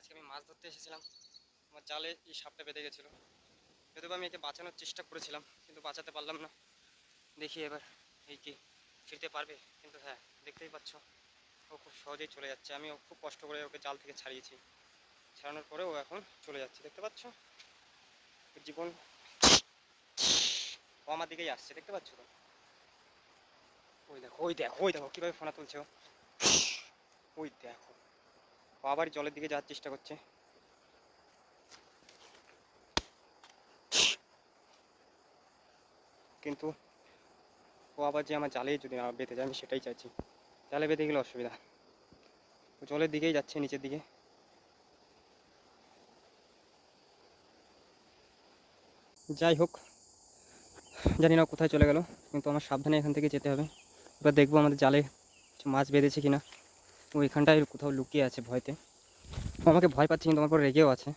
আজকে আমি মাছ ধরতে এসেছিলাম, আমার জালে এই সাপটা বেঁধে গেছিলো। যদিও আমি একে বাঁচানোর চেষ্টা করেছিলাম কিন্তু বাঁচাতে পারলাম না। দেখি এবার এই কি ফিরতে পারবে, কিন্তু হ্যাঁ দেখতেই পাচ্ছ ও খুব সহজেই চলে যাচ্ছে। আমি খুব কষ্ট করে ওকে জাল থেকে ছাড়িয়েছি, ছাড়ানোর পরে ও এখন চলে যাচ্ছে। দেখতে পাচ্ছ জীবন, ও আমার দিকেই আসছে, দেখতে পাচ্ছ তো? ওই দেখো ওই দেখো ওই দেখো কীভাবে ফোনা তুলছে ও, ওই দেখো ও আবার জলের দিকে যাওয়ার চেষ্টা করছে। কিন্তু ও আবার যে আমার জালে যদি বেঁধে যায় আমি সেটাই চাইছি। জালে বেঁধে গেলে অসুবিধা, ও জলের দিকেই যাচ্ছে, নিচের দিকে। যাই হোক, জানি না কোথায় চলে গেল, কিন্তু আমার সাবধানে এখান থেকে যেতে হবে। এবার দেখবো আমাদের জালে মাছ বেঁধেছে কিনা। ও এখানটায় কোথাও লুকিয়ে আছে ভয়তে, ও আমাকে ভয় পাচ্ছে কিন্তু আমার পর রেগেও আছে,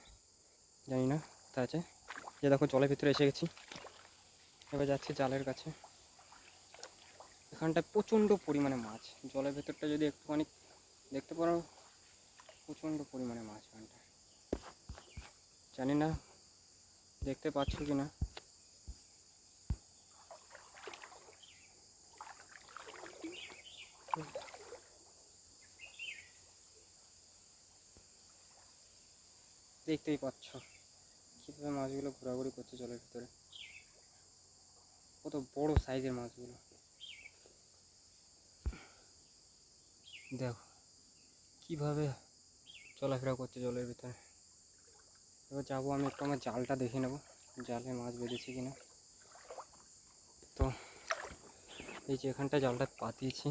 জানি না কোথায় আছে। যে দেখো জলের ভিতরে এসে গেছি, এবার যাচ্ছি জালের কাছে। এখানটায় প্রচণ্ড পরিমাণে মাছ, জলের ভেতরটা যদি একটুখানি দেখতে পারো, প্রচণ্ড পরিমাণে মাছ এখানটায়। জানি না দেখতে পাচ্ছ কি না। দেখতেই পাচ্ছ কীভাবে মাছগুলো ঘোরাঘুরি করছে জলের ভিতরে, কত বড় সাইজের মাছগুলো দেখো কীভাবে চলাফেরা করছে জলের ভিতরে। এবার যাবো আমি একটু আমার জালটা দেখে নেবো, জালে মাছ বেঁধেছে কিনা। তো এই যে এখানটা জালটা পাতিয়েছি,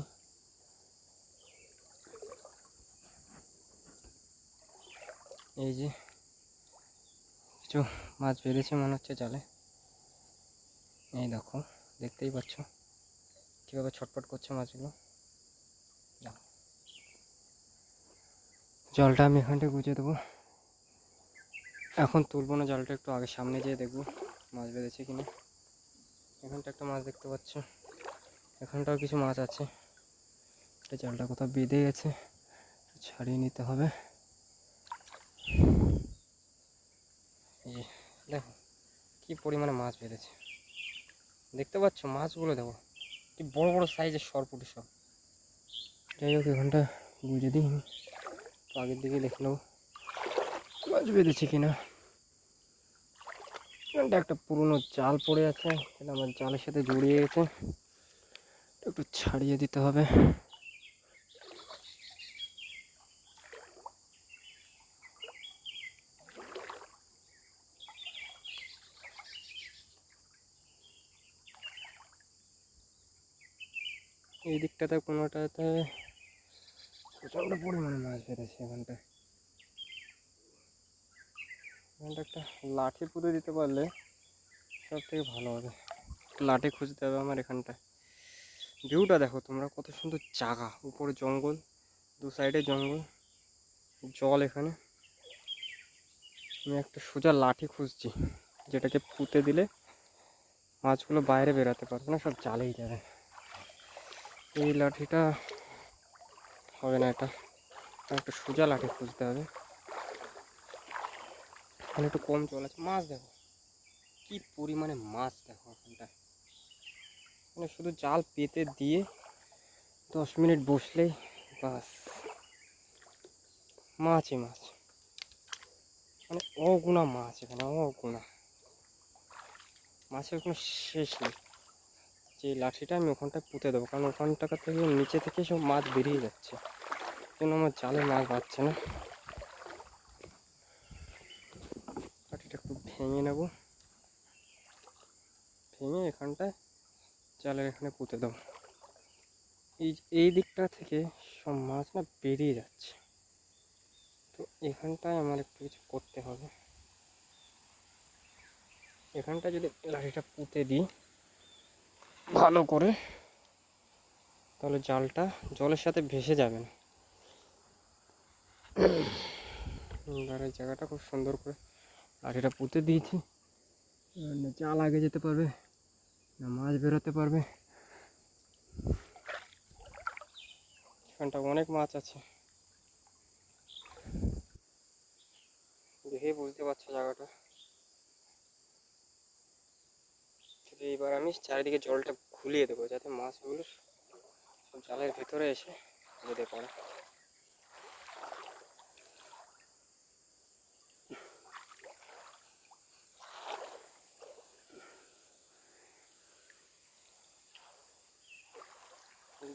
এই যে কিছু মাছ বেঁধেছে মনে হচ্ছে জালে। এই দেখো দেখতেই পাচ্ছ কীভাবে ছটফট করছে মাছগুলো। জলটা আমি এখানটায় গুঁজে দেবো, এখন তুলবো না জলটা, একটু আগে সামনে যেয়ে দেখবো মাছ বেঁধেছে কিনা। এখানটা একটা মাছ দেখতে পাচ্ছ, এখানটাও কিছু মাছ আছে। জালটা কোথাও বেঁধে গেছে, ছাড়িয়ে নিতে হবে। এই যে দেখো কী পরিমাণে মাছ বেঁধেছে, দেখতে পাচ্ছ মাছগুলো দেখো কি বড় বড় সাইজের সরপুটি সব। যাই হোক এখানটা গুঁজে দিই, তো আগের দিকে দেখে নেবো মাছ বেঁধেছে কিনা। এখানটা একটা পুরনো জাল পড়ে আছে, এটা আমার জালের সাথে জড়িয়ে গেছে, একটু ছাড়িয়ে দিতে হবে। এই দিকটাতে কোনোটাতে প্রচণ্ড পরিমাণে মাছ বেঁধেছে। এখানটায় একটা লাঠি পুঁতে দিতে পারলে সব থেকে ভালো হবে। লাঠি খুঁজতে হবে আমার এখানটায়। ভিউটা দেখো তোমরা কত সুন্দর জায়গা, উপরে জঙ্গল, দু সাইডে জঙ্গল, জল। এখানে আমি একটা সোজা লাঠি খুঁজছি যেটাকে পুঁতে দিলে মাছগুলো বাইরে বেরোতে পারবে না, সব জালেই যাবে। এই লাঠিটা হবে না, এটা একটা সোজা লাঠি খুঁজতে হবে। এখানে একটু কম জল আছে, মাছ দেখো কি পরিমাণে মাছ দেখো এখানটায়। মানে শুধু জাল পেতে দিয়ে 10 মিনিট বসলেই বাস মাছই মাছ, মানে অগুণা মাছ এখানে, অগুণা মাছের কোনো শেষ নেই। যে লাঠিটা আমি ওখানটায় পুঁতে দেবো, কারণ ওখানটা থেকে নিচে থেকে সব মাছ বেরিয়ে যাচ্ছে, জন্য আমার জালে মাছ বাড়ছে না। লাঠিটা একটু ভেঙে নেব, ভেঙে এখানটায় জালের এখানে পুঁতে দেবো। এই দিকটা থেকে সব মাছ না বেরিয়ে যাচ্ছে, তো এখানটায় আমার একটু কিছু করতে হবে। এখানটা যদি লাঠিটা পুঁতে দিই ভালো করে, তাহলে জালটা জলের সাথে ভেসে যাবে না। আর এই জায়গাটা খুব সুন্দর করে লাঠিটা পুঁতে দিয়েছি, না জাল আগে যেতে পারবে না মাছ বেরোতে পারবে। এখানটা অনেক মাছ আছে, দেখেই বুঝতে পারছো জায়গাটা। যদি এবার আমি চারিদিকে জলটা ঘুলিয়ে দেবো যাতে মাছগুলো সব জালের ভিতরে এসে যেতে পারে।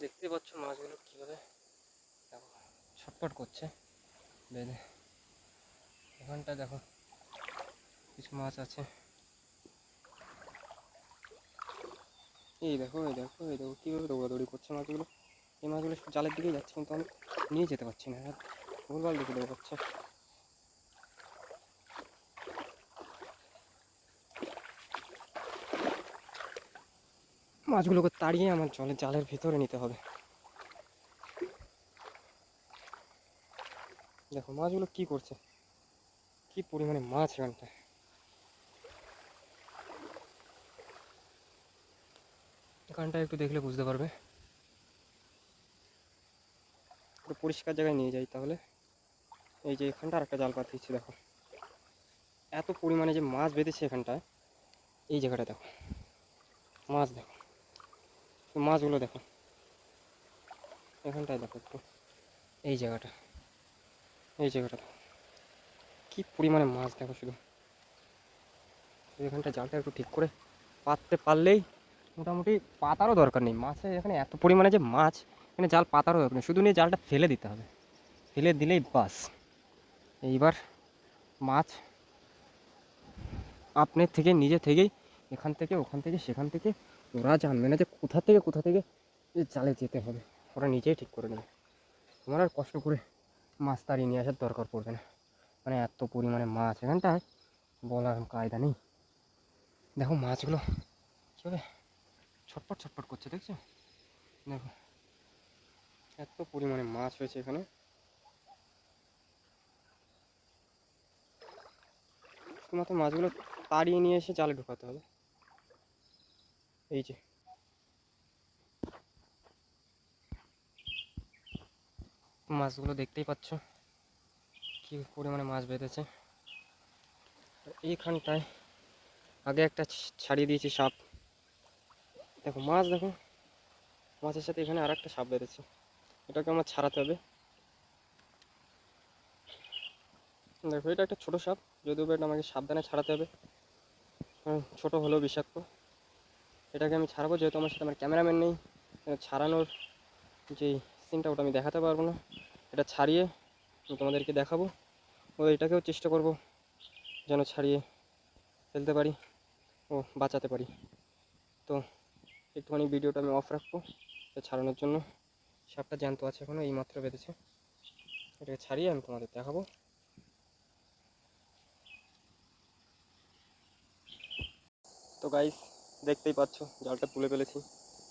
দেখতে পাচ্ছ মাছগুলো কীভাবে দেখো ছটফট করছে বেঁধে। এখানটায় দেখো কিছু মাছ আছে, এই দেখো এই দেখো এই দেখো কীভাবে দৌড়াদৌড়ি করছে মাছগুলো। এই মাছগুলো সব জালের দিকেই যাচ্ছে কিন্তু আমি নিয়ে যেতে পারছি না, ভুলভাল দিকে দৌড়াচ্ছে। মাছগুলোকে তাড়িয়ে আমার জালের ভিতরে নিতে হবে। দেখো মাছগুলো কি করছে, কি পরিমাণে মাছ এখানটায়। এখানটায় একটু দেখলে বুঝতে পারবে। একটু পরিষ্কার জায়গায় নিয়ে যাই তাহলে। এই যে এখানটা আর একটা জাল পাতিয়েছি, দেখো এত পরিমাণে যে মাছ বেঁধেছে এখানটায়। এই জায়গাটা দেখো মাছ, দেখো মাছগুলো দেখো এখানটায় দেখো একটু, এই জায়গাটা এই জায়গাটা দেখো কী পরিমাণে মাছ দেখো শুধু। এখানটা জালটা একটু ঠিক করে পাততে পারলেই, মোটামুটি পাতারও দরকার নেই মাছের, এখানে এত পরিমাণে যে মাছ এখানে জাল পাতারও দরকার নেই, শুধু নিয়ে জালটা ফেলে দিতে হবে, ফেলে দিলেই বাস। এইবার মাছ আপনার থেকে নিজে থেকেই এখান থেকে ওখান থেকে সেখান থেকে, ওরা জানবে না যে কোথা থেকে জালে যেতে হবে, ওরা নিজেই ঠিক করে নেবে। তোমার আর কষ্ট করে মাছ তাড়িয়ে নিয়ে আসার দরকার পড়বে না। মানে এত পরিমাণে মাছ এখানটায় বলার কায়দা নেই। দেখো মাছগুলো কীভাবে ছটপট ছটপট করছে দেখছো, দেখো এত পরিমাণে মাছ হয়েছে এখানে। শুধুমাত্র মাছগুলো তাড়িয়ে নিয়ে এসে জালে ঢোকাতে হবে। এই যে মাছগুলো দেখতেই পাচ্ছ কি পরিমাণে মাছ বেঁধেছে। এইখানটায় আগে একটা ছাড়িয়ে দিয়েছি সাপ, দেখো মাছ দেখো, মাছের সাথে এখানে আর একটা সাপ বেঁধেছে, এটাকে আমার ছাড়াতে হবে। দেখো এটা একটা ছোটো সাপ, যদিও এটা আমাকে সাবধানে ছাড়াতে হবে, ছোটো হলেও বিষাক্ত। এটাকে আমি ছাড়াবো, যেহেতু আমার সাথে আমার ক্যামেরাম্যান নেই, ছাড়ানোর যেই সিনটা ওটা আমি দেখাতে পারবো না। এটা ছাড়িয়ে আমি তোমাদেরকে দেখাবো, ও এটাকেও চেষ্টা করব যেন ছাড়িয়ে ফেলতে পারি ও বাঁচাতে পারি। তো একটুখানি ভিডিওটা আমি অফ রাখবো ছাড়ানোর জন্য। সাপটা জ্যান্ত আছে এখনও, এই মাত্র বেঁধেছে, এটাকে ছাড়িয়ে আমি তোমাদের দেখাবো। তো গাইস দেখতেই পাচ্ছ জালটা তুলে ফেলেছি,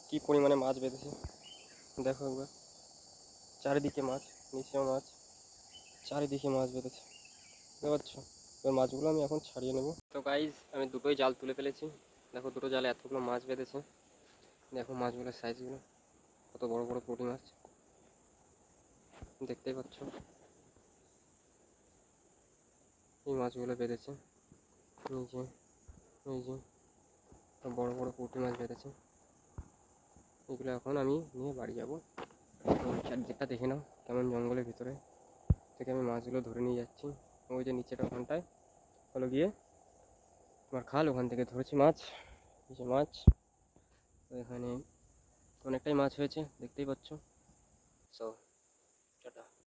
কি পরিমাণে মাছ বেঁধেছে দেখো একবার, চারিদিকে মাছ, নিচেও মাছ, চারিদিকে মাছ বেঁধেছে, বুঝতে পারছো। এবার মাছগুলো আমি এখন ছাড়িয়ে নেব। তো গাইস আমি দুটোই জাল তুলে ফেলেছি, দেখো দুটো জালে এতগুলো মাছ বেঁধেছে। দেখো মাছগুলোর সাইজগুলো কত বড় বড় পুঁটি মাছ, দেখতেই পাচ্ছ এই মাছগুলো বেঁধেছে। এই যে বড় বড় পুঁটি মাছ বেঁধেছে, এগুলো এখন আমি নিয়ে বাড়ি যাবো। চারদিকটা দেখে নাও কেমন জঙ্গলের ভিতরে থেকে আমি মাছগুলো ধরে নিয়ে যাচ্ছি। ওই যে নিচেটা ওখানটায় হলো গিয়ে তোমার খাল, ওখান থেকে ধরেছি মাছ, এই যে মাছ। তো এখানে অনেকটাই মাছ হয়েছে দেখতেই পাচ্ছ। So tata.